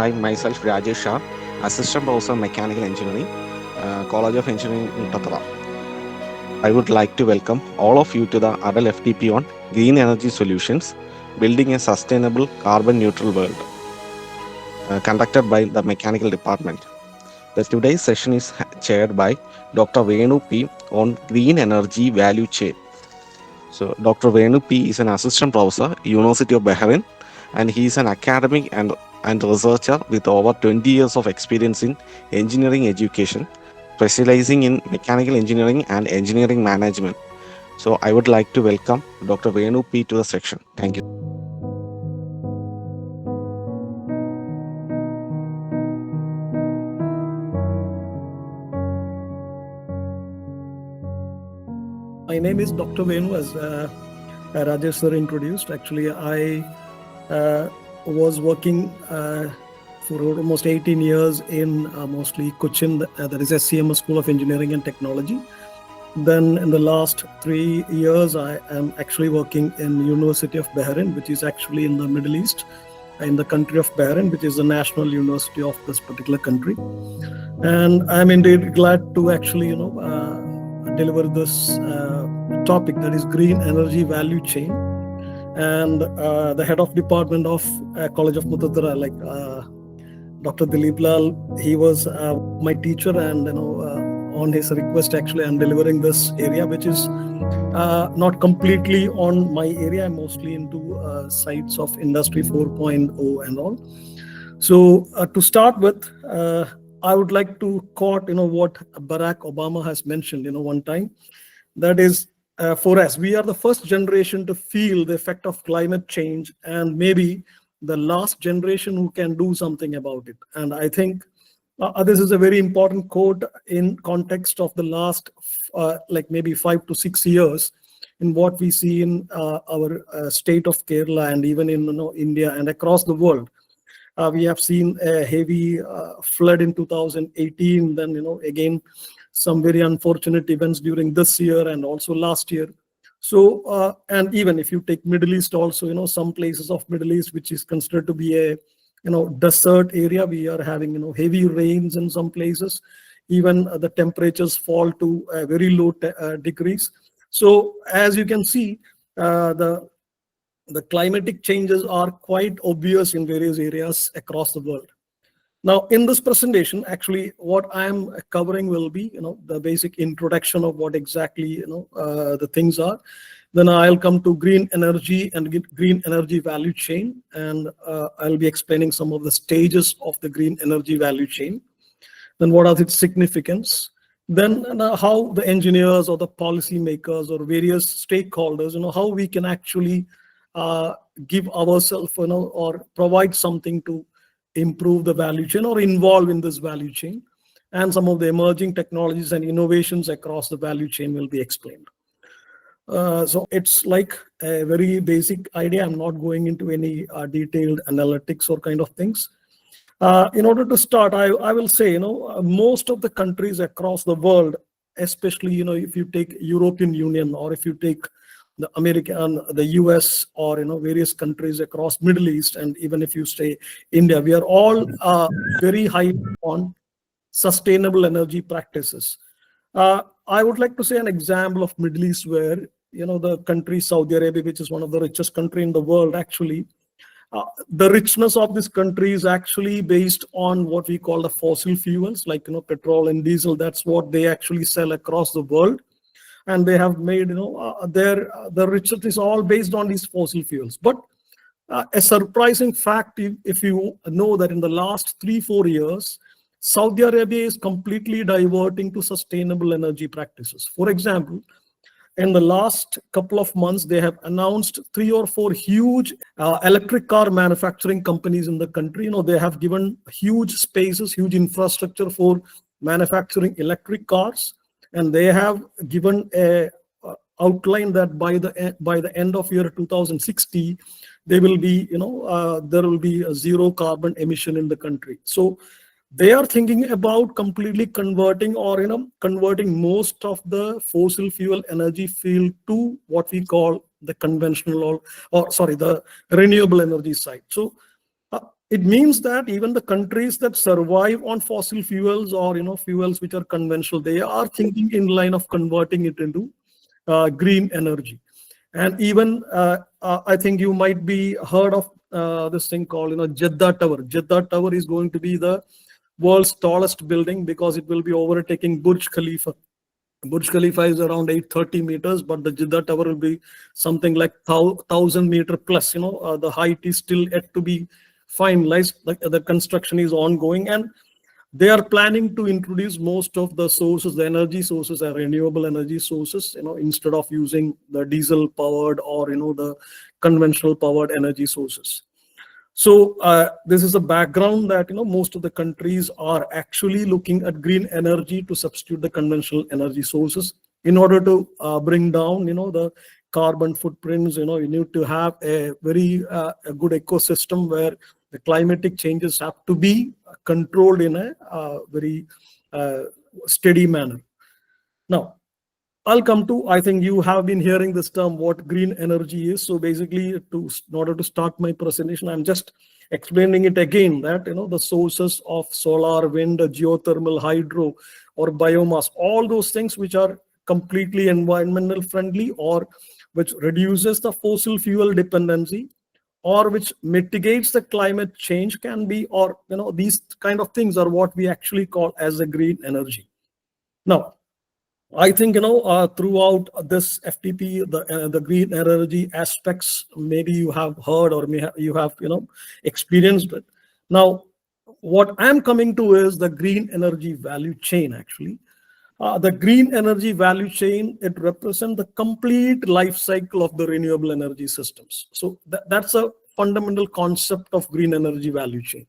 Hi, myself Rajesh Shah, Assistant Professor Mechanical Engineering, College of Engineering, Uttara. I would like to welcome all of you to the ATAL-FDP on Green Energy Solutions, Building a Sustainable Carbon Neutral World, conducted by the Mechanical Department. Today's session is chaired by Dr. Venu P. on Green Energy Value Chain. So, Dr. Venu P. is an Assistant Professor, University of Bahrain, and he is an academic and researcher with over 20 years of experience in engineering education, specializing in mechanical engineering and engineering management. So I would like to welcome Dr. Venu P to the section. Thank you. My name is Dr. Venu, as Rajesh sir introduced. Actually, I was working for almost 18 years in mostly Cochin, that is SCM, School of Engineering and Technology. Then in the last 3 years, I am actually working in University of Bahrain, which is actually in the Middle East, in the country of Bahrain, which is the national university of this particular country. And I'm indeed glad to actually, deliver this topic, that is green energy value chain. And the head of department of College of Mutadara, like Dr. Dilip Lal, he was my teacher, and on his request, actually, I'm delivering this area, which is not completely on my area. I'm mostly into sites of Industry 4.0 and all. So to start with, I would like to quote, what Barack Obama has mentioned, one time. That is, for us, we are the first generation to feel the effect of climate change, and maybe the last generation who can do something about it. And I think this is a very important quote in context of the last, like maybe 5 to 6 years, in what we see in our state of Kerala, and even in India and across the world. We have seen a heavy flood in 2018, then again some very unfortunate events during this year and also last year. So and even if you take Middle East also, some places of Middle East which is considered to be a desert area, we are having heavy rains in some places. Even the temperatures fall to very low degrees. So as you can see, the climatic changes are quite obvious in various areas across the world. Now, in this presentation, actually, what I am covering will be, the basic introduction of what exactly, the things are. Then I'll come to green energy and green energy value chain, and I'll be explaining some of the stages of the green energy value chain. Then what are its significance? Then how the engineers or the policymakers or various stakeholders, how we can actually give ourselves, or provide something to improve the value chain or involve in this value chain. And some of the emerging technologies and innovations across the value chain will be explained. So it's like a very basic idea. I'm not going into any detailed analytics or kind of things. In order to start, I will say, most of the countries across the world, especially, if you take European Union, or if you take the American, the US, or various countries across Middle East, and even if you stay India, we are all very high on sustainable energy practices. I would like to say an example of Middle East where the country Saudi Arabia, which is one of the richest country in the world, actually the richness of this country is actually based on what we call the fossil fuels, like petrol and diesel. That's what they actually sell across the world. And they have made, the richness is all based on these fossil fuels. But a surprising fact, if you know that in the last 3-4 years, Saudi Arabia is completely diverting to sustainable energy practices. For example, in the last couple of months, they have announced 3 or 4 huge electric car manufacturing companies in the country. They have given huge spaces, huge infrastructure for manufacturing electric cars. And they have given a outline that by the end of year 2060, they will be, there will be a zero carbon emission in the country. So they are thinking about completely converting, or converting most of the fossil fuel energy field to what we call the conventional, or sorry, the renewable energy side. So it means that even the countries that survive on fossil fuels or fuels which are conventional, they are thinking in line of converting it into green energy. And even I think you might be heard of this thing called Jeddah Tower. Jeddah Tower is going to be the world's tallest building because it will be overtaking Burj Khalifa. Burj Khalifa is around 830 meters, but the Jeddah Tower will be something like 1,000-meter plus. The height is still yet to be finalized. The construction is ongoing, and they are planning to introduce most of the sources, the energy sources, are renewable energy sources. Instead of using the diesel powered or the conventional powered energy sources. So this is a background that most of the countries are actually looking at green energy to substitute the conventional energy sources in order to bring down the carbon footprints. You need to have a very a good ecosystem where the climatic changes have to be controlled in a very steady manner. Now, I'll come to, I think you have been hearing this term, what green energy is. So basically, in order to start my presentation, I'm just explaining it again that, the sources of solar, wind, geothermal, hydro, or biomass, all those things which are completely environmental friendly or which reduces the fossil fuel dependency or which mitigates the climate change can be, or, these kind of things are what we actually call as a green energy. Now, I think throughout this FDP, the green energy aspects, maybe you have heard or you have experienced it. Now, what I'm coming to is the green energy value chain. Actually, the green energy value chain, it represents the complete life cycle of the renewable energy systems. So that's a fundamental concept of green energy value chain.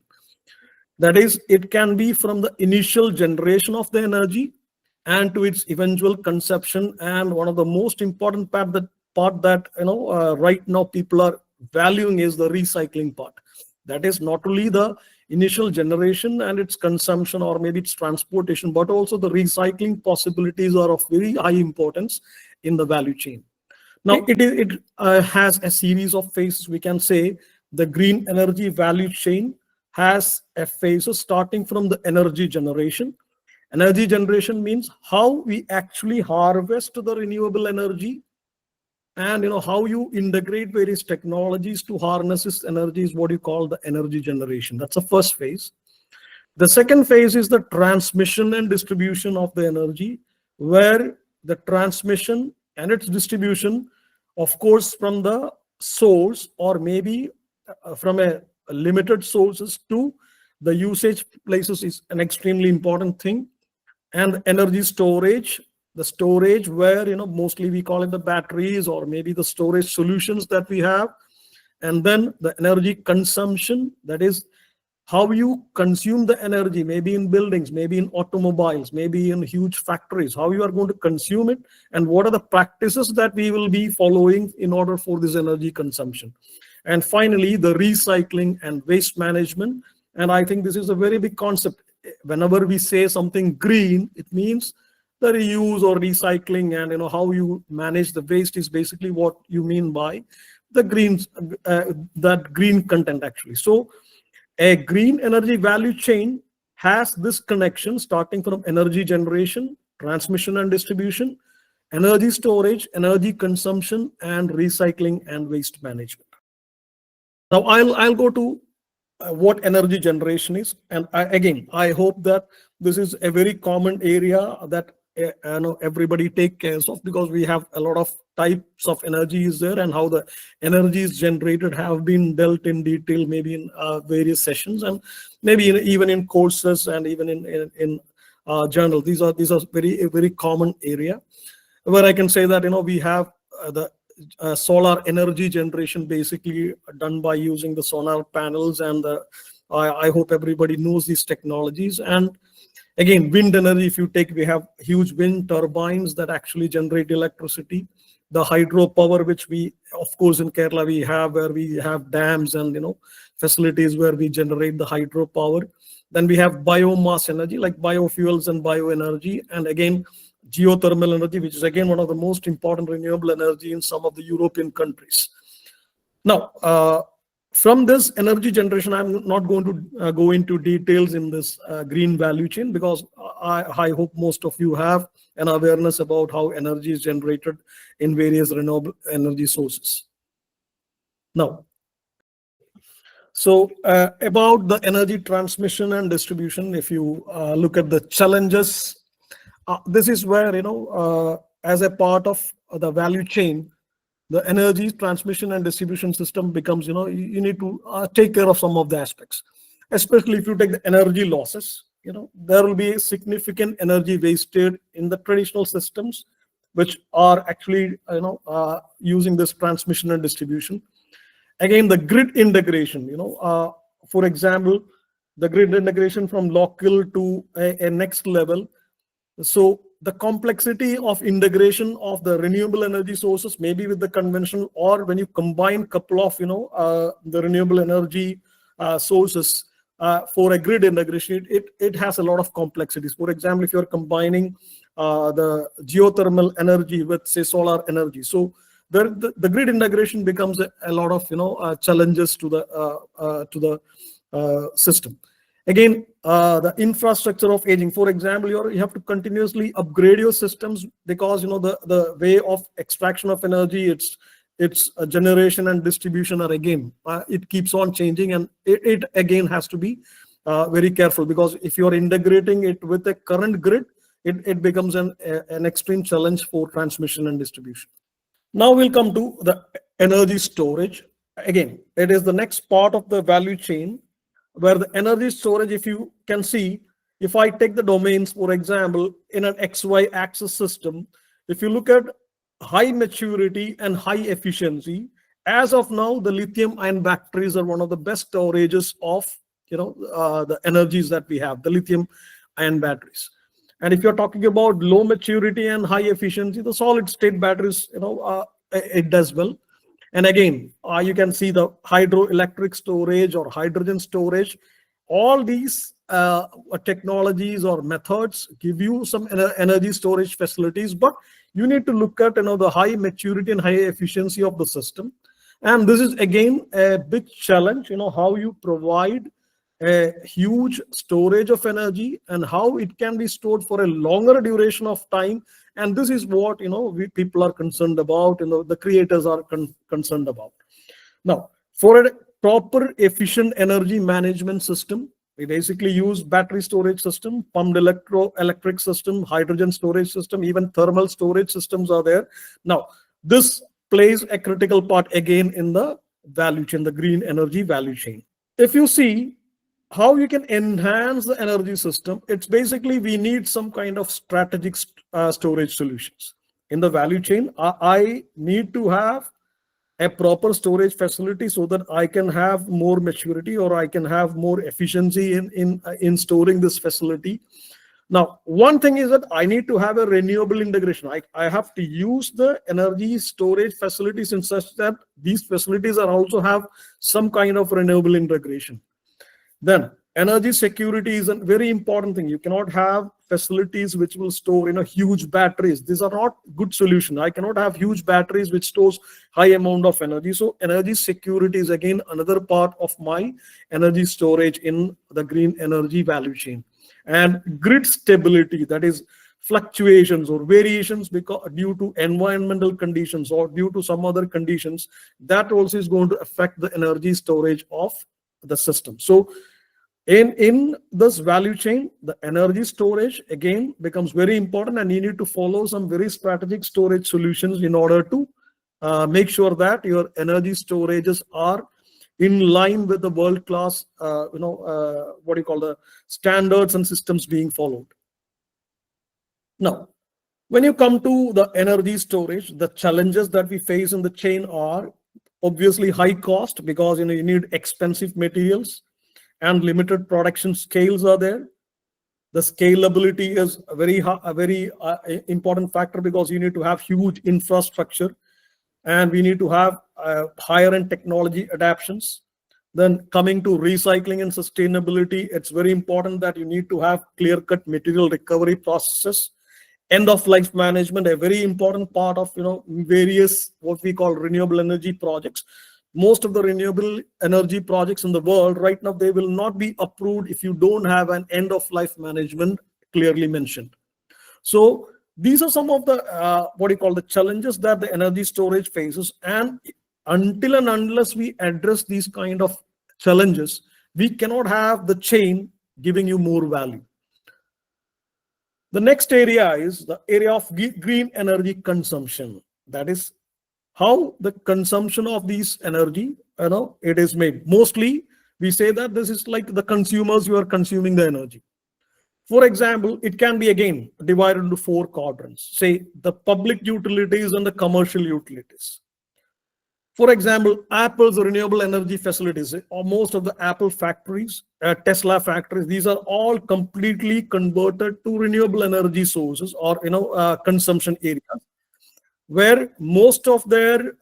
That is, it can be from the initial generation of the energy and to its eventual consumption. And one of the most important part that right now people are valuing is the recycling part. That is not only the initial generation and its consumption or maybe its transportation, but also the recycling possibilities are of very high importance in the value chain. Now, it has a series of phases. We can say the green energy value chain has a phase starting from the energy generation. Energy generation means how we actually harvest the renewable energy and how you integrate various technologies to harness this energy is what you call the energy generation. That's the first phase. The second phase is the transmission and distribution of the energy, where the transmission and its distribution, of course, from the source or maybe from a limited sources to the usage places is an extremely important thing. And energy storage, the storage where mostly we call it the batteries or maybe the storage solutions that we have. And then the energy consumption, that is how you consume the energy, maybe in buildings, maybe in automobiles, maybe in huge factories, how you are going to consume it, and what are the practices that we will be following in order for this energy consumption. And finally, the recycling and waste management. And I think this is a very big concept. Whenever we say something green, it means the reuse or recycling, and how you manage the waste is basically what you mean by the greens, that green content actually. So a green energy value chain has this connection starting from energy generation, transmission and distribution, energy storage, energy consumption, and recycling and waste management. Now I'll go to what energy generation is. And again, I hope that this is a very common area that everybody take care of, because we have a lot of types of energy is there, and how the energy is generated have been dealt in detail, maybe in various sessions, and maybe even in courses and even in journals. These are very common area where I can say that we have the solar energy generation basically done by using the solar panels, and I hope everybody knows these technologies. And again, wind energy, if you take, we have huge wind turbines that actually generate electricity. The hydropower, which we, of course, in Kerala we have, where we have dams and facilities where we generate the hydropower. Then we have biomass energy like biofuels and bioenergy, and again geothermal energy, which is again one of the most important renewable energy in some of the European countries. Now, From this energy generation, I'm not going to go into details in this green value chain, because I hope most of you have an awareness about how energy is generated in various renewable energy sources. Now, so about the energy transmission and distribution, if you look at the challenges, this is where, as a part of the value chain, the energy transmission and distribution system becomes, you need to take care of some of the aspects, especially if you take the energy losses. There will be significant energy wasted in the traditional systems, which are actually, using this transmission and distribution. Again, the grid integration, for example, the grid integration from local to a next level. So the complexity of integration of the renewable energy sources, maybe with the conventional, or when you combine couple of, the renewable energy sources for a grid integration, it has a lot of complexities. For example, if you're combining the geothermal energy with, say, solar energy, so the grid integration becomes a lot of challenges to the system. Again, the infrastructure of aging. For example, you have to continuously upgrade your systems, because the way of extraction of energy, its generation and distribution are, again, it keeps on changing, and it again has to be very careful, because if you're integrating it with the current grid, it becomes an extreme challenge for transmission and distribution. Now we'll come to the energy storage. Again, it is the next part of the value chain, where the energy storage, if you can see, if I take the domains, for example, in an XY axis system, if you look at high maturity and high efficiency, as of now, the lithium ion batteries are one of the best storages of the energies that we have, the lithium ion batteries. And if you're talking about low maturity and high efficiency, the solid state batteries, it does well. And again, you can see the hydroelectric storage or hydrogen storage. All these technologies or methods give you some energy storage facilities, but you need to look at the high maturity and high efficiency of the system. And this is again a big challenge, how you provide a huge storage of energy and how it can be stored for a longer duration of time. And this is what people are concerned about, the creators are concerned about. Now, for a proper efficient energy management system, we basically use battery storage system, pumped electric system, hydrogen storage system, even thermal storage systems are there. Now, this plays a critical part again in the value chain, the green energy value chain. If you see how you can enhance the energy system, it's basically we need some kind of strategic storage solutions. In the value chain, I need to have a proper storage facility so that I can have more maturity, or I can have more efficiency in storing this facility. Now, one thing is that I need to have a renewable integration. I have to use the energy storage facilities in such that these facilities are also have some kind of renewable integration. Then energy security is a very important thing. You cannot have facilities which will store huge batteries. These are not good solution. I cannot have huge batteries which stores high amount of energy. So energy security is again another part of my energy storage in the green energy value chain. And grid stability, that is fluctuations or variations because due to environmental conditions or due to some other conditions, that also is going to affect the energy storage of the system. So in this value chain, the energy storage again becomes very important, and you need to follow some very strategic storage solutions in order to make sure that your energy storages are in line with the world-class, the standards and systems being followed. Now, when you come to the energy storage, the challenges that we face in the chain are obviously high cost, because you need expensive materials and limited production scales are there. The scalability is a very important factor, because you need to have huge infrastructure, and we need to have higher end technology adaptations. Then coming to recycling and sustainability, it's very important that you need to have clear-cut material recovery processes. End of life management, a very important part of various what we call renewable energy projects, most of the renewable energy projects in the world right now, they will not be approved if you don't have an end of life management clearly mentioned. So these are some of the what do you call the challenges that the energy storage faces, and until and unless we address these kind of challenges, we cannot have the chain giving you more value. The next area is the area of green energy consumption. That is how the consumption of these energy, it is made. Mostly we say that this is like the consumers who are consuming the energy. For example, it can be again divided into 4 quadrants, say the public utilities and the commercial utilities. For example, Apple's renewable energy facilities, or most of the Apple factories, Tesla factories, these are all completely converted to renewable energy sources, or consumption areas, where most of their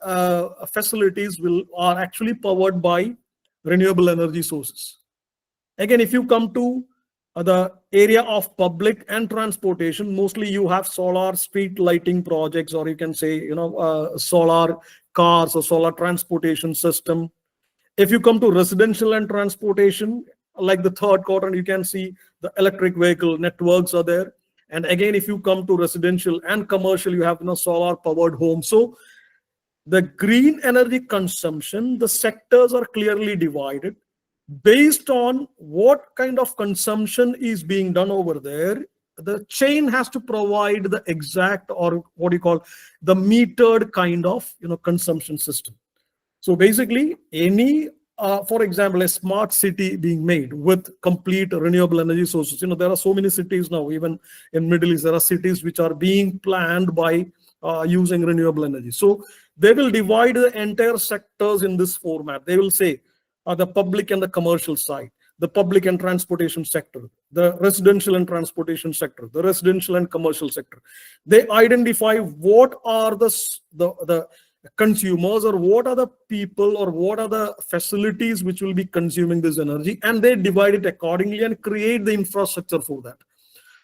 facilities are actually powered by renewable energy sources. Again, if you come to the area of public and transportation, mostly you have solar street lighting projects, or you can say, solar cars or solar transportation system. If you come to residential and transportation, like the 3rd quadrant, you can see the electric vehicle networks are there. And again, if you come to residential and commercial, you have solar powered homes. So the green energy consumption, the sectors are clearly divided based on what kind of consumption is being done over there. The chain has to provide the exact, or what do you call, the metered kind of consumption system. So basically, any for example, a smart city being made with complete renewable energy sources. There are so many cities now, even in Middle East, there are cities which are being planned by using renewable energy. So they will divide the entire sectors in this format. They will say the public and the commercial side, the public and transportation sector, the residential and transportation sector, the residential and commercial sector. They identify what are the consumers, or what are the people, or what are the facilities which will be consuming this energy, and they divide it accordingly and create the infrastructure for that.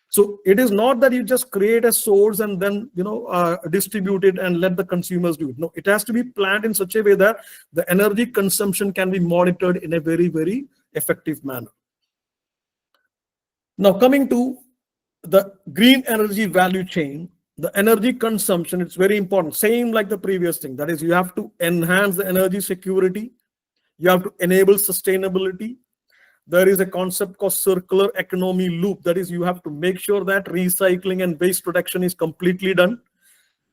So it is not that you just create a source and then distribute it and let the consumers do it. No, it has to be planned in such a way that the energy consumption can be monitored in a very, very effective manner. Now, coming to the green energy value chain, the energy consumption, it's very important. Same like the previous thing. That is, you have to enhance the energy security. You have to enable sustainability. There is a concept called circular economy loop. That is, you have to make sure that recycling and waste reduction is completely done.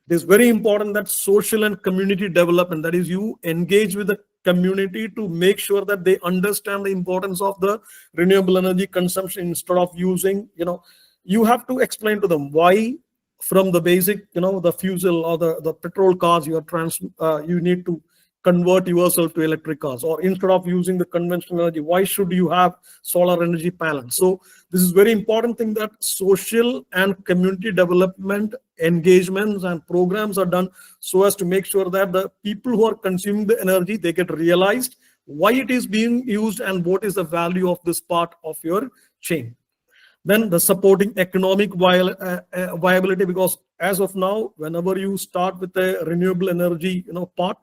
It is very important that social and community development, that is, you engage with the community to make sure that they understand the importance of the renewable energy consumption. Instead of using, you have to explain to them why from the basic, the fuel or the petrol cars, you need to convert yourself to electric cars, or instead of using the conventional energy, why should you have solar energy panels? So this is very important thing, that social and community development engagements and programs are done so as to make sure that the people who are consuming the energy, they get realized why it is being used and what is the value of this part of your chain. Then the supporting economic viability, because as of now, whenever you start with a renewable energy part,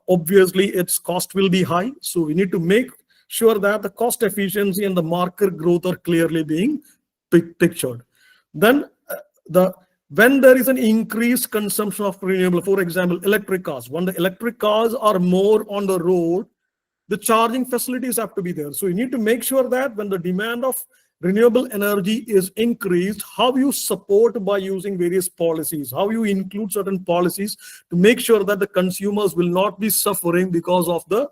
obviously its cost will be high. So we need to make sure that the cost efficiency and the market growth are clearly being pictured. Then when there is an increased consumption of renewable, for example, electric cars, when the electric cars are more on the road, the charging facilities have to be there. So you need to make sure that when the demand of renewable energy is increased, how you support by using various policies, how you include certain policies to make sure that the consumers will not be suffering because of the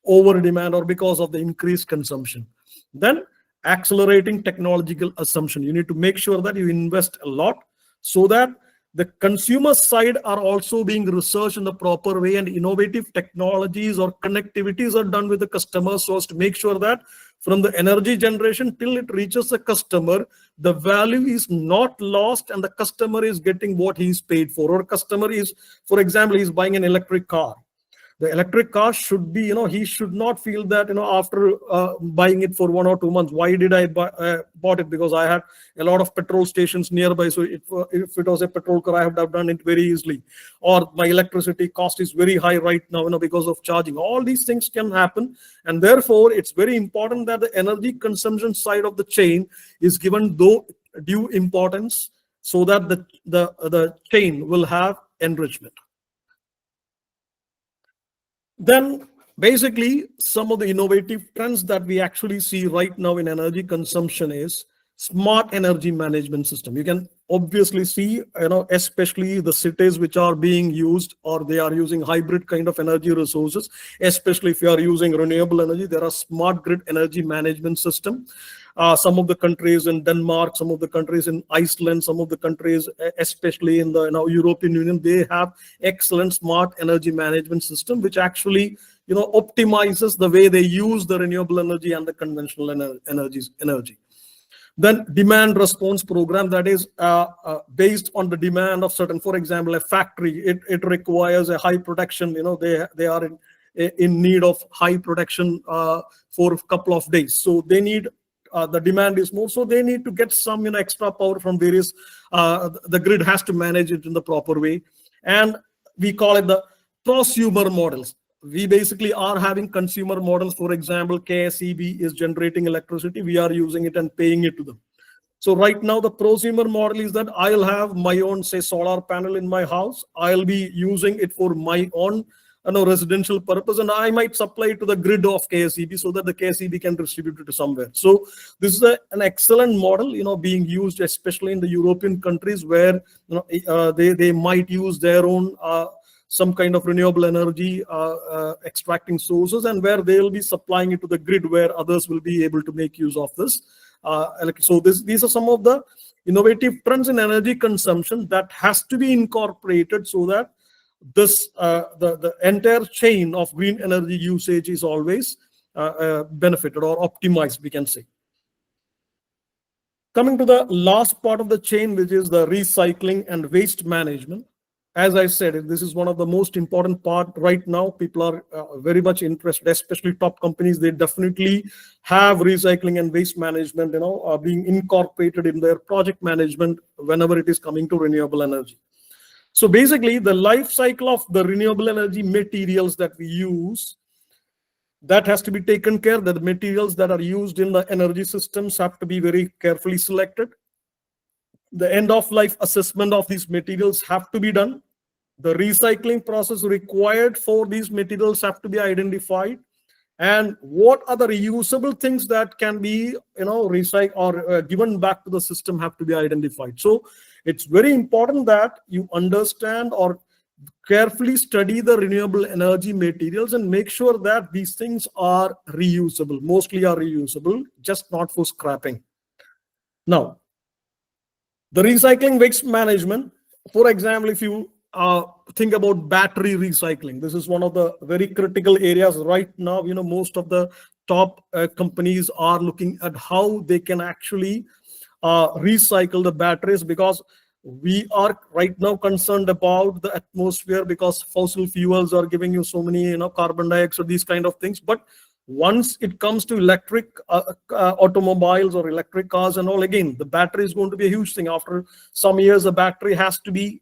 over demand or because of the increased consumption. Then accelerating technological assumption. You need to make sure that you invest a lot so that the consumer side are also being researched in the proper way, and innovative technologies or connectivities are done with the customer so as to make sure that from the energy generation till it reaches the customer, the value is not lost and the customer is getting what he's paid for. Or customer is, for example, he's buying an electric car. The electric car should be, he should not feel that, after buying it for 1 or 2 months, why did I bought it? Because I had a lot of petrol stations nearby. So if it was a petrol car, I would have done it very easily. Or my electricity cost is very high right now, because of charging. All these things can happen. And therefore, it's very important that the energy consumption side of the chain is given due importance, so that the chain will have enrichment. Then basically, some of the innovative trends that we actually see right now in energy consumption is smart energy management system. You can obviously see, especially the cities which are being used, or they are using hybrid kind of energy resources, especially if you are using renewable energy, there are smart grid energy management system. Some of the countries in Denmark, some of the countries in Iceland, some of the countries, especially in the European Union, they have excellent smart energy management system, which actually optimizes the way they use the renewable energy and the conventional energy. Then demand response program, that is based on the demand of certain, for example, a factory, it requires a high production, they are in need of high production for a couple of days. So they need, the demand is more, so they need to get some extra power from various, the grid has to manage it in the proper way. And we call it the prosumer models. We basically are having consumer models. For example, KSEB is generating electricity, we are using it and paying it to them. So right now the prosumer model is that I'll have my own, say, solar panel in my house, I'll be using it for my own residential purpose, and I might supply it to the grid of KSEB so that the KSEB can distribute it to somewhere. So this is an excellent model, being used especially in the European countries, where they might use their own some kind of renewable energy extracting sources, and where they will be supplying it to the grid, where others will be able to make use of this. So these are some of the innovative trends in energy consumption that has to be incorporated, so that this the entire chain of green energy usage is always benefited or optimized, we can say. Coming to the last part of the chain, which is the recycling and waste management. As I said, this is one of the most important part right now. People are very much interested, especially top companies. They definitely have recycling and waste management, being incorporated in their project management whenever it is coming to renewable energy. So basically, the life cycle of the renewable energy materials that we use, that has to be taken care, that the materials that are used in the energy systems have to be very carefully selected. The end of life assessment of these materials have to be done. The recycling process required for these materials have to be identified. And what are the reusable things that can be, recycled or given back to the system have to be identified. So it's very important that you understand or carefully study the renewable energy materials and make sure that these things are reusable, mostly are reusable, just not for scrapping. Now, the recycling waste management, for example, if you think about battery recycling, this is one of the very critical areas right now. Most of the top companies are looking at how they can actually recycle the batteries, because we are right now concerned about the atmosphere, because fossil fuels are giving you so many carbon dioxide, these kind of things. But once it comes to electric automobiles or electric cars and all, again, the battery is going to be a huge thing. After some years, the battery has to be,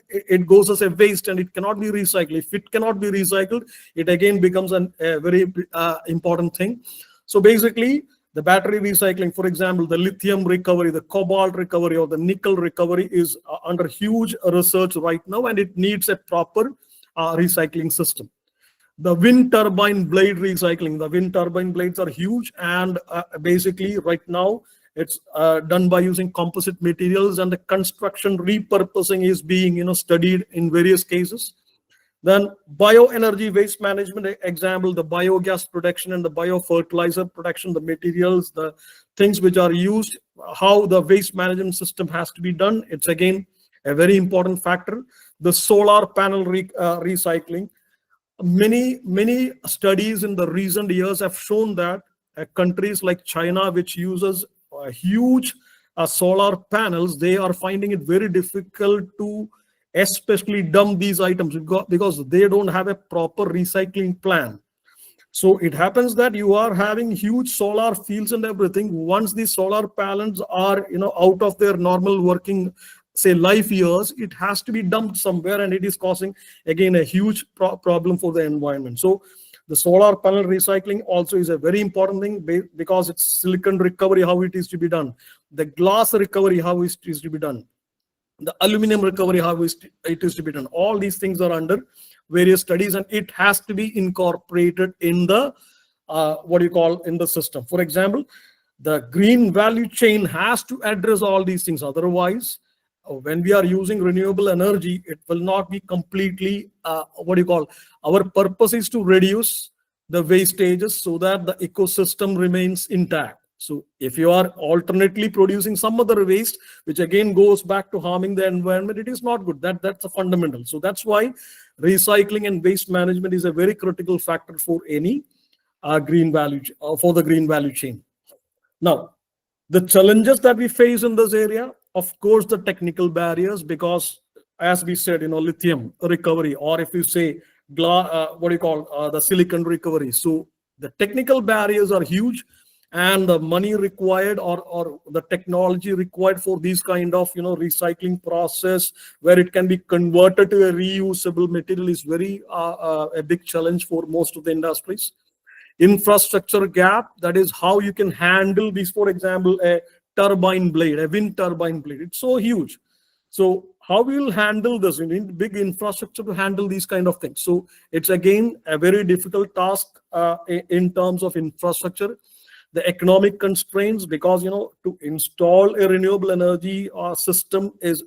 it goes as a waste and it cannot be recycled. If it cannot be recycled, it again becomes a very important thing. So basically, the battery recycling, for example, the lithium recovery, the cobalt recovery, or the nickel recovery is under huge research right now, and it needs a proper recycling system. The wind turbine blade recycling, the wind turbine blades are huge, and basically right now it's done by using composite materials, and the construction repurposing is being studied in various cases. Then bioenergy waste management, example, the biogas production and the biofertilizer production, the materials, the things which are used, how the waste management system has to be done. It's again a very important factor. The solar panel recycling. Many studies in the recent years have shown that countries like China, which uses huge solar panels, they are finding it very difficult to especially dump these items because they don't have a proper recycling plan. So it happens that you are having huge solar fields and everything. Once these solar panels are, out of their normal working, say, life years, it has to be dumped somewhere, and it is causing again a huge problem for the environment. So the solar panel recycling also is a very important thing because it's silicon recovery, how it is to be done, the glass recovery, how it is to be done, the aluminum recovery, how it is to be done. All these things are under various studies, and it has to be incorporated in the in the system. For example, the green value chain has to address all these things. Otherwise, when we are using renewable energy, it will not be completely our purpose is to reduce the wastages so that the ecosystem remains intact. So if you are alternately producing some other waste, which again goes back to harming the environment, it is not good. That's a fundamental. So that's why recycling and waste management is a very critical factor for any green value for the green value chain. Now, the challenges that we face in this area, of course, the technical barriers, because as we said, lithium recovery, or if you say the silicon recovery. So the technical barriers are huge, and the money required or the technology required for these kind of recycling process where it can be converted to a reusable material is very a big challenge for most of the industries. Infrastructure gap, that is how you can handle these. For example, a turbine blade, a wind turbine blade, it's so huge. So how we will handle this? We need big infrastructure to handle these kind of things. So it's again a very difficult task in terms of infrastructure. The economic constraints, because to install a renewable energy system is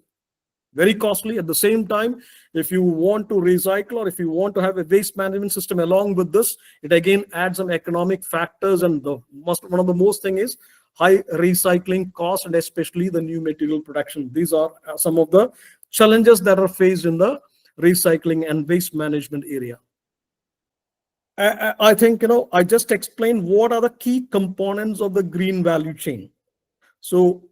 very costly. At the same time, if you want to recycle or if you want to have a waste management system along with this, it again adds some economic factors, and one of the most thing is high recycling costs, and especially the new material production. These are some of the challenges that are faced in the recycling and waste management area. I think I just explained what are the key components of the green value chain. So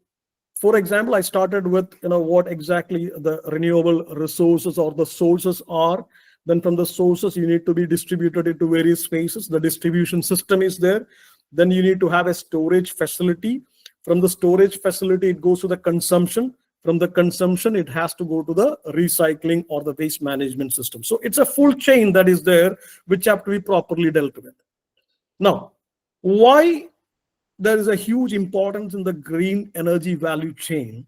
for example, I started with what exactly the renewable resources or the sources are. Then from the sources, you need to be distributed into various phases. The distribution system is there. Then you need to have a storage facility. From the storage facility, it goes to the consumption. From the consumption, it has to go to the recycling or the waste management system. So it's a full chain that is there, which have to be properly dealt with. Now, why there is a huge importance in the green energy value chain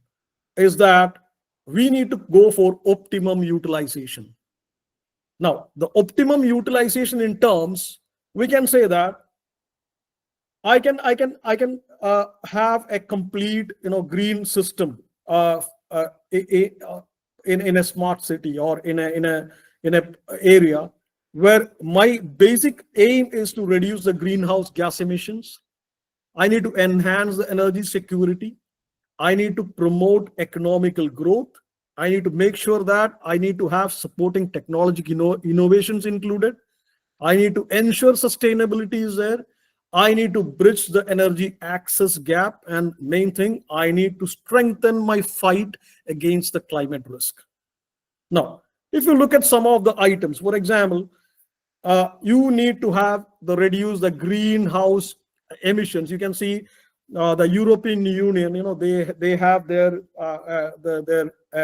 is that we need to go for optimum utilization. Now, the optimum utilization in terms, we can say that I can have a complete green system in a smart city or in a area where my basic aim is to reduce the greenhouse gas emissions. I need to enhance the energy security. I need to promote economical growth. I need to make sure that I need to have supporting technological innovations included. I need to ensure sustainability is there. I need to bridge the energy access gap. And main thing, I need to strengthen my fight against the climate risk. Now, if you look at some of the items, for example, you need to have reduce the greenhouse emissions. You can see the European Union, they have their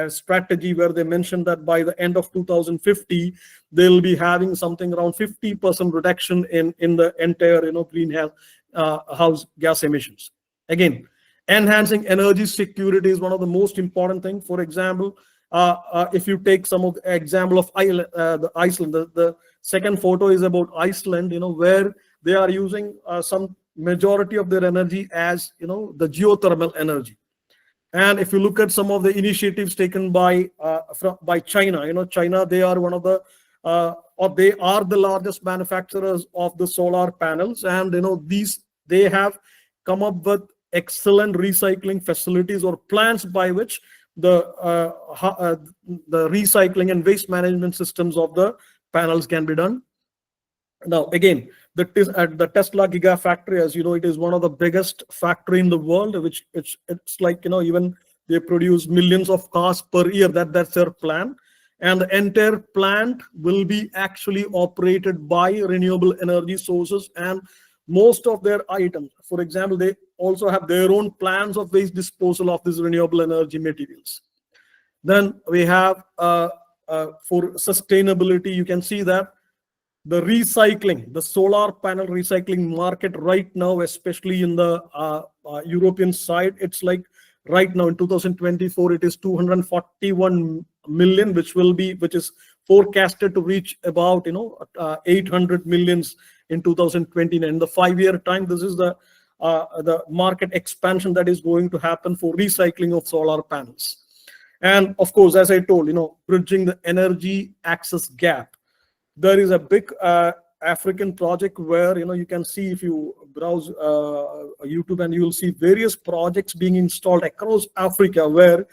strategy where they mentioned that by the end of 2050, they'll be having something around 50% reduction in the entire greenhouse gas emissions. Again, enhancing energy security is one of the most important things. For example, if you take some of the example of Iceland, the second photo is about Iceland, where they are using some majority of their energy as the geothermal energy. And if you look at some of the initiatives taken by China, China, they are one of the or they are the largest manufacturers of the solar panels, and they have come up with excellent recycling facilities or plants by which the recycling and waste management systems of the panels can be done. Now, again, at the Tesla Gigafactory, as you know, it is one of the biggest factory in the world, it's like, even they produce millions of cars per year. That's their plan. and the entire plant will be actually operated by renewable energy sources, and most of their items, for example, they also have their own plans of waste disposal of these renewable energy materials. Then we have for sustainability, you can see that the recycling, the solar panel recycling market right now, especially in the European side, it's like right now in 2024, it is 241 million, which is forecasted to reach about 800 millions in 2029. In the 5-year time, this is the market expansion that is going to happen for recycling of solar panels. And of course, as I told, bridging the energy access gap. There is a big African project where you can see, if you browse YouTube, and you will see various projects being installed across Africa, where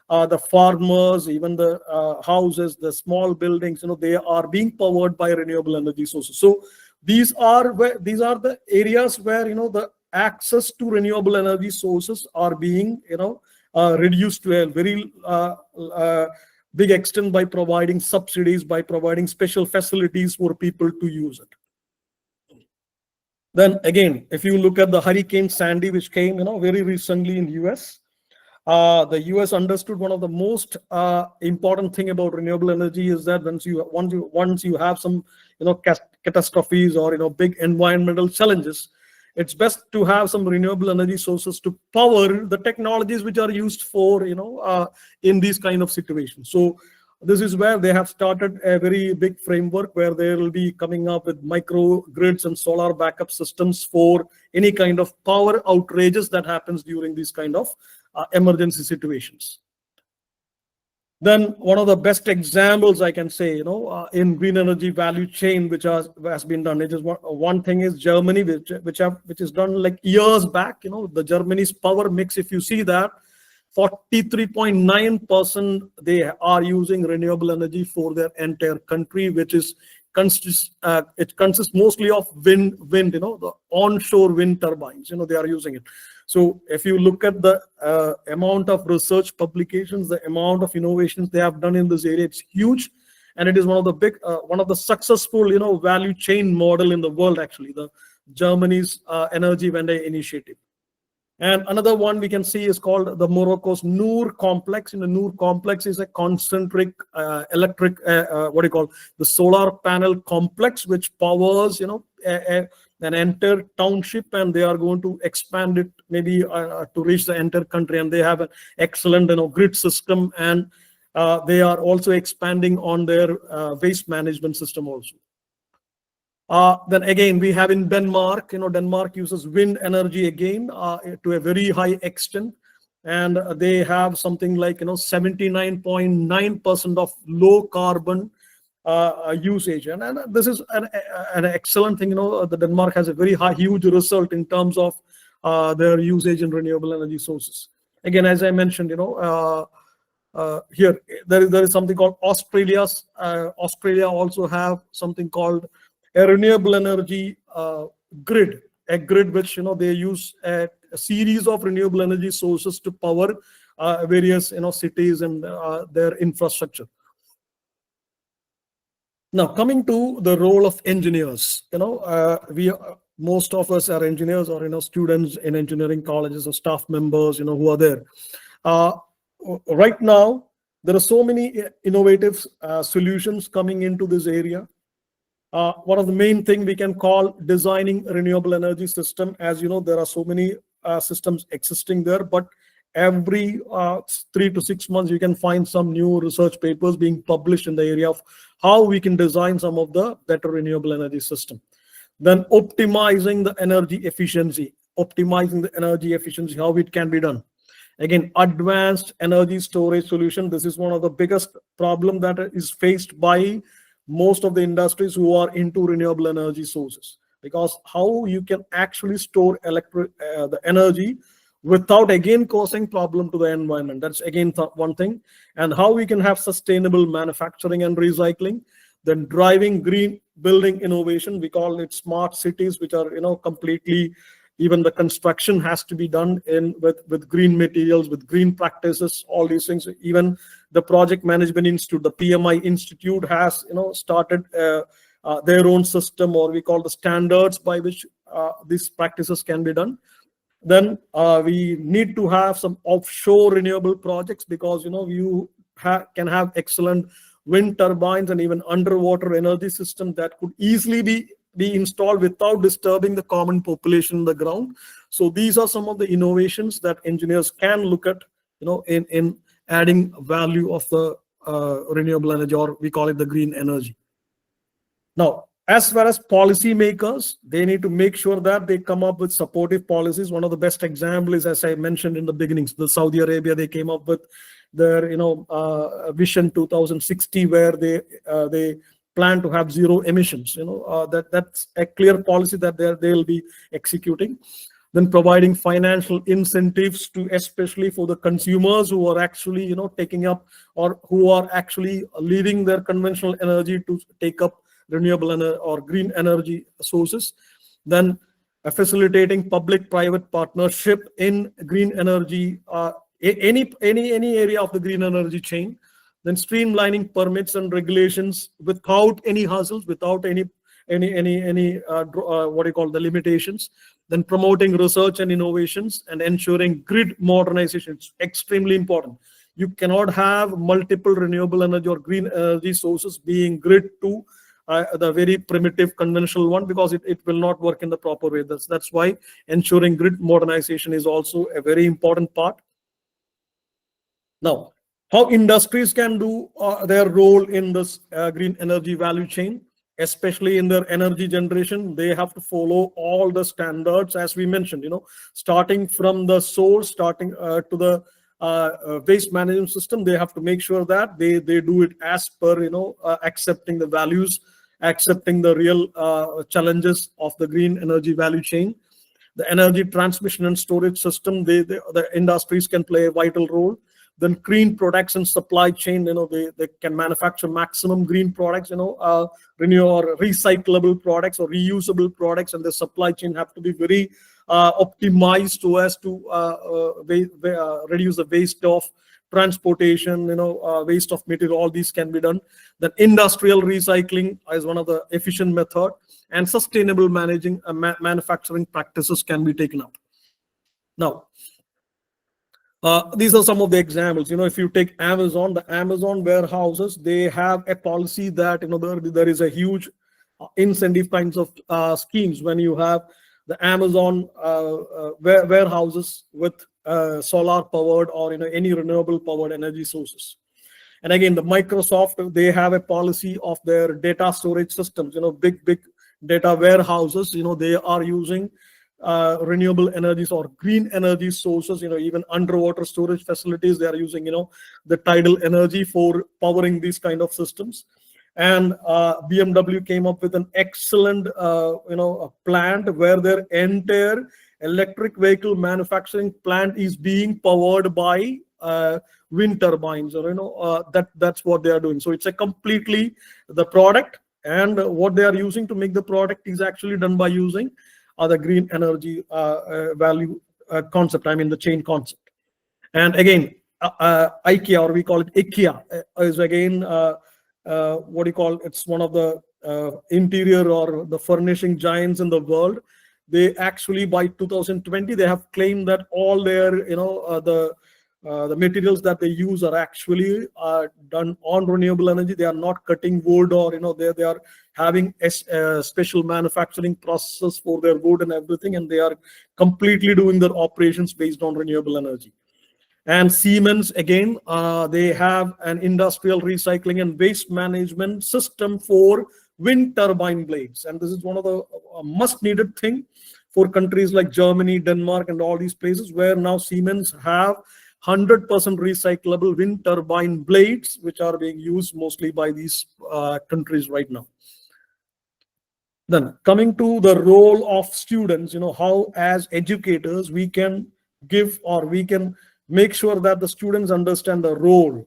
the farmers, even the houses, the small buildings, they are being powered by renewable energy sources. So these are the areas where the access to renewable energy sources are being reduced to a very big extent by providing subsidies, by providing special facilities for people to use it. Then again, if you look at the Hurricane Sandy, which came very recently in the US, the US understood one of the most important thing about renewable energy is that once you have some catastrophes or big environmental challenges, it's best to have some renewable energy sources to power the technologies which are used for in these kind of situations. So this is where they have started a very big framework where they will be coming up with micro grids and solar backup systems for any kind of power outrages that happens during these kind of emergency situations. Then one of the best examples I can say, in green energy value chain, which has been done. It is one thing is Germany, which is done like years back. The Germany's power mix, if you see that, 43.9% they are using renewable energy for their entire country, which is it consists mostly of wind, the onshore wind turbines. They are using it. So if you look at the amount of research publications, the amount of innovations they have done in this area, it's huge, and it is one of the successful value chain model in the world, actually, the Germany's Energy Wende initiative. And another one we can see is called the Morocco's Noor complex. In the Noor complex is a concentric electric the solar panel complex, which powers an entire township, and they are going to expand it maybe to reach the entire country. And they have an excellent grid system, and they are also expanding on their waste management system also. Then again, we have in Denmark, Denmark uses wind energy again to a very high extent, and they have something like 79.9% of low carbon usage, and this is an excellent thing. The Denmark has a very huge result in terms of their usage in renewable energy sources. Again, as I mentioned, here there is something called Australia also have something called a renewable energy grid, a grid which they use a series of renewable energy sources to power various cities and their infrastructure. Now, coming to the role of engineers, most of us are engineers or students in engineering colleges or staff members who are there. Right now, there are so many innovative solutions coming into this area. One of the main thing we can call designing a renewable energy system. As you know, there are so many systems existing there, but every 3 to 6 months you can find some new research papers being published in the area of how we can design some of the better renewable energy system. Then optimizing the energy efficiency, how it can be done. Again, advanced energy storage solution. This is one of the biggest problem that is faced by most of the industries who are into renewable energy sources, because how you can actually store the energy without again causing problem to the environment. That's again one thing. And how we can have sustainable manufacturing and recycling. Then driving green building innovation. We call it smart cities, which are completely, even the construction has to be done with green materials, with green practices, all these things. Even the Project Management Institute, the PMI Institute, has started their own system, or we call the standards by which these practices can be done. Then we need to have some offshore renewable projects, because you can have excellent wind turbines and even underwater energy system that could easily be installed without disturbing the common population on the ground. So these are some of the innovations that engineers can look at, in adding value of the renewable energy, or we call it the green energy. Now, as far as policymakers, they need to make sure that they come up with supportive policies. One of the best examples is, as I mentioned in the beginnings, the Saudi Arabia. They came up with their Vision 2060, where they plan to have zero emissions. That's a clear policy that they'll be executing. Then providing financial incentives to, especially for the consumers who are actually taking up, or who are actually leaving their conventional energy to take up renewable or green energy sources. Then facilitating public-private partnership in green energy, any area of the green energy chain. Then streamlining permits and regulations without any hassles, without any what do you call the limitations. Then promoting research and innovations and ensuring grid modernization. It's extremely important. You cannot have multiple renewable energy or green energy sources being grid to the very primitive conventional one, because it will not work in the proper way. That's why ensuring grid modernization is also a very important part. Now, how industries can do their role in this green energy value chain, especially in their energy generation. They have to follow all the standards, as we mentioned, starting from the source, starting to the waste management system. They have to make sure that they do it as per, accepting the values, accepting the real challenges of the green energy value chain. The energy transmission and storage system, the industries can play a vital role. Then green products and supply chain, they can manufacture maximum green products, renew or recyclable products or reusable products, and the supply chain have to be very optimized so as to reduce the waste of transportation, waste of material. All these can be done. Then industrial recycling is one of the efficient method, and sustainable manufacturing practices can be taken up. Now, these are some of the examples. If you take Amazon, the Amazon warehouses, they have a policy that there is a huge incentive kinds of schemes when you have the Amazon warehouses with solar powered or any renewable powered energy sources. And again, the Microsoft, they have a policy of their data storage systems. Big data warehouses. They are using renewable energies or green energy sources. Even underwater storage facilities, they are using the tidal energy for powering these kind of systems. And BMW came up with an excellent a plant where their entire electric vehicle manufacturing plant is being powered by wind turbines, or that's what they are doing. So it's a completely the product, and what they are using to make the product is actually done by using the green energy value concept, the chain concept. And again, IKEA, or we call it IKEA, is again what do you call, it's one of the interior or the furnishing giants in the world. They actually, by 2020, they have claimed that all their the materials that they use are actually done on renewable energy. They are not cutting wood, or they are having a special manufacturing process for their wood and everything, and they are completely doing their operations based on renewable energy. And Siemens, again, they have an industrial recycling and waste management system for wind turbine blades, and this is one of the must needed thing for countries like Germany, Denmark, and all these places, where now Siemens have 100% recyclable wind turbine blades, which are being used mostly by these countries right now. Then coming to the role of students, how as educators we can give, or we can make sure that the students understand the role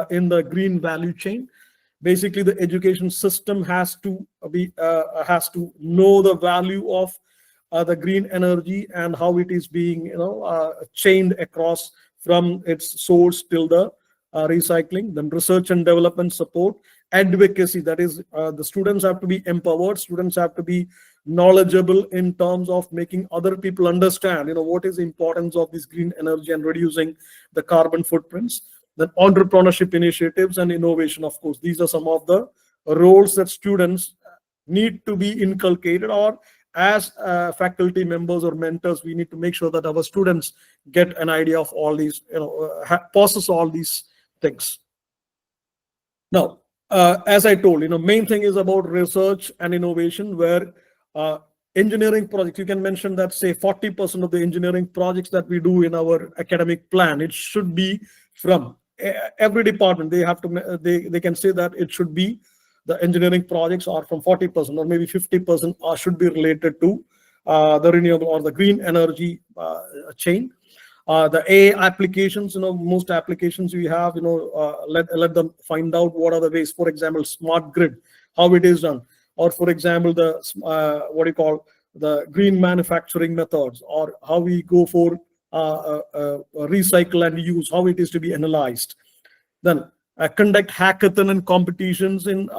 in the green value chain. Basically, the education system has to know the value of the green energy and how it is being chained across from its source till the recycling, then research and development support, advocacy, that is the students have to be empowered, students have to be knowledgeable in terms of making other people understand what is the importance of this green energy and reducing the carbon footprints. Then entrepreneurship initiatives and innovation, of course, these are some of the roles that students need to be inculcated, or as faculty members or mentors, we need to make sure that our students get an idea of all these, possess all these things. Now, as I told, main thing is about research and innovation, where engineering projects, you can mention that, say, 40% of the engineering projects that we do in our academic plan, it should be from every department. They have to, they can say that it should be, the engineering projects are from 40% or maybe 50% should be related to the renewable or the green energy chain. The AI applications, most applications we have, let them find out what are the ways. For example, smart grid, how it is done, or for example, the what do you call, the green manufacturing methods, or how we go for recycle and use, how it is to be analyzed. Then conduct hackathon and competitions in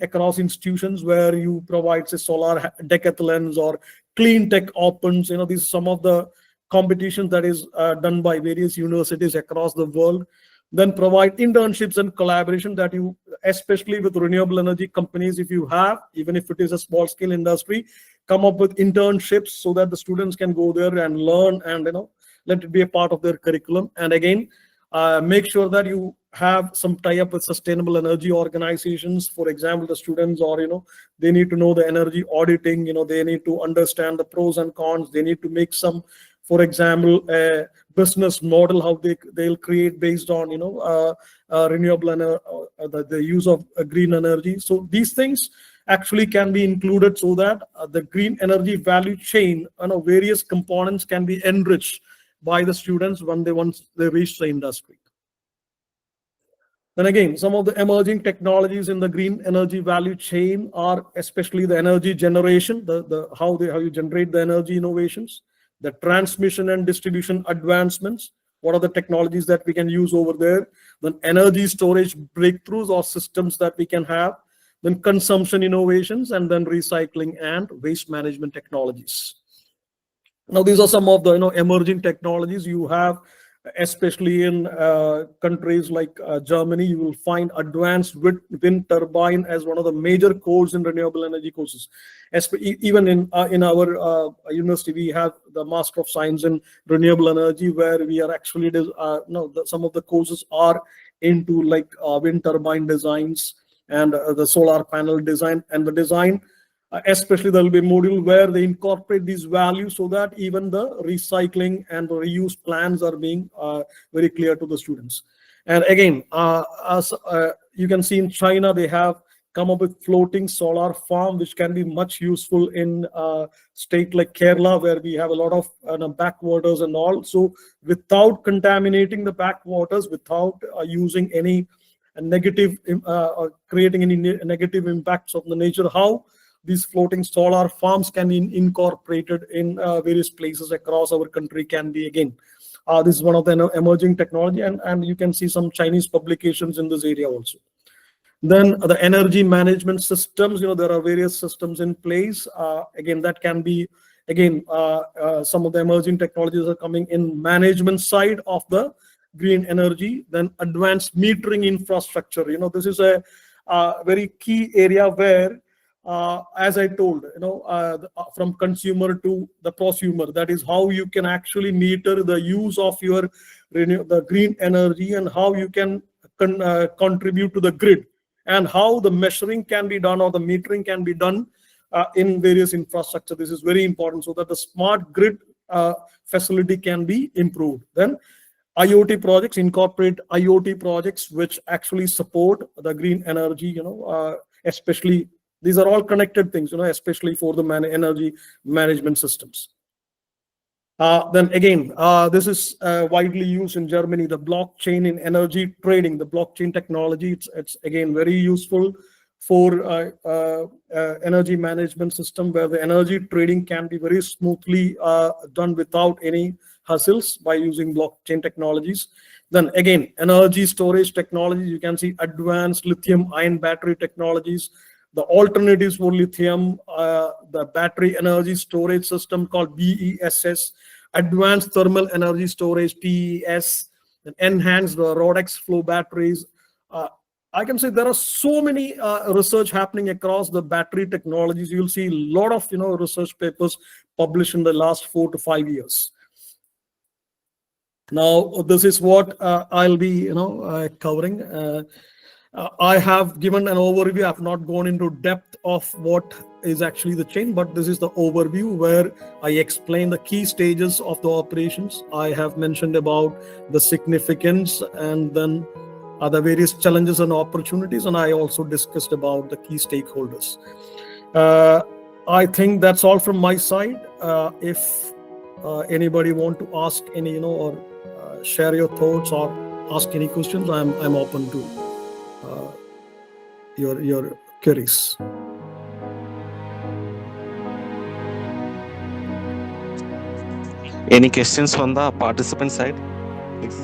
across institutions, where you provide, say, solar decathlons or clean tech opens. These are some of the competitions that is done by various universities across the world. Then provide internships and collaboration that you, especially with renewable energy companies, if you have, even if it is a small scale industry, come up with internships so that the students can go there and learn, and let it be a part of their curriculum. And again, make sure that you have some tie-up with sustainable energy organizations. For example, the students, or they need to know the energy auditing, they need to understand the pros and cons, they need to make some, for example, a business model, how they'll create based on renewable energy, the use of green energy. So these things actually can be included, so that the green energy value chain, various components can be enriched by the students once they reach the industry. Then again, some of the emerging technologies in the green energy value chain are especially the energy generation, how you generate the energy innovations, the transmission and distribution advancements, what are the technologies that we can use over there, then energy storage breakthroughs or systems that we can have, then consumption innovations, and then recycling and waste management technologies. Now, these are some of the emerging technologies you have, especially in countries like Germany. You will find advanced wind turbine as one of the major courses in renewable energy courses. Even in our university, we have the Master of Science in Renewable Energy, where we are actually some of the courses are into like wind turbine designs and the solar panel design, and the design. Especially there will be a module where they incorporate these values, so that even the recycling and reuse plans are being very clear to the students. And again, as you can see in China, they have come up with floating solar farm, which can be much useful in state like Kerala, where we have a lot of backwaters and all. So without contaminating the backwaters, without using any negative or creating any negative impacts of the nature, how these floating solar farms can be incorporated in various places across our country can be, again, this is one of the emerging technology, and you can see some Chinese publications in this area also. Then the energy management systems, there are various systems in place. Again, that can be, again, some of the emerging technologies are coming in management side of the green energy. Then advanced metering infrastructure, this is a very key area where, as I told, from consumer to the prosumer, that is how you can actually meter the use of your the green energy, and how you can contribute to the grid, and how the measuring can be done or the metering can be done in various infrastructure. This is very important, so that the smart grid facility can be improved. Then IoT projects, incorporate IoT projects which actually support the green energy, especially these are all connected things, especially for the energy management systems. Then again, this is widely used in Germany, the blockchain in energy trading, the blockchain technology. It's again very useful for energy management system, where the energy trading can be very smoothly done without any hassles by using blockchain technologies. Then again, energy storage technologies, you can see advanced lithium ion battery technologies, the alternatives for lithium, the battery energy storage system called BESS, advanced thermal energy storage TES, and enhanced RODX flow batteries. I can say there are so many research happening across the battery technologies. You'll see a lot of research papers published in the last 4 to 5 years. Now, this is what I'll be covering. I have given an overview. I have not gone into depth of what is actually the chain, but this is the overview where I explain the key stages of the operations. I have mentioned about the significance and then the various challenges and opportunities, and I also discussed about the key stakeholders. I think that's all from my side. If anybody want to ask any, or share your thoughts or ask any questions, I'm open to your queries. Any questions from the participant side, please?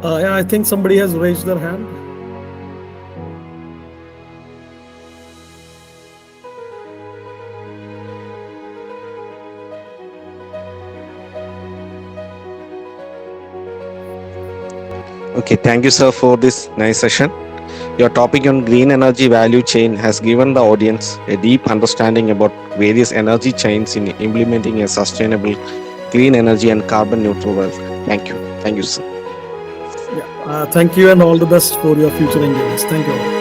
Yeah, I think somebody has raised their hand. Okay, thank you, sir, for this nice session. Your topic on green energy value chain has given the audience a deep understanding about various energy chains in implementing a sustainable, clean energy and carbon neutral world. Thank you. Thank you, sir. Yeah, thank you, and all the best for your future endeavors. Thank you all.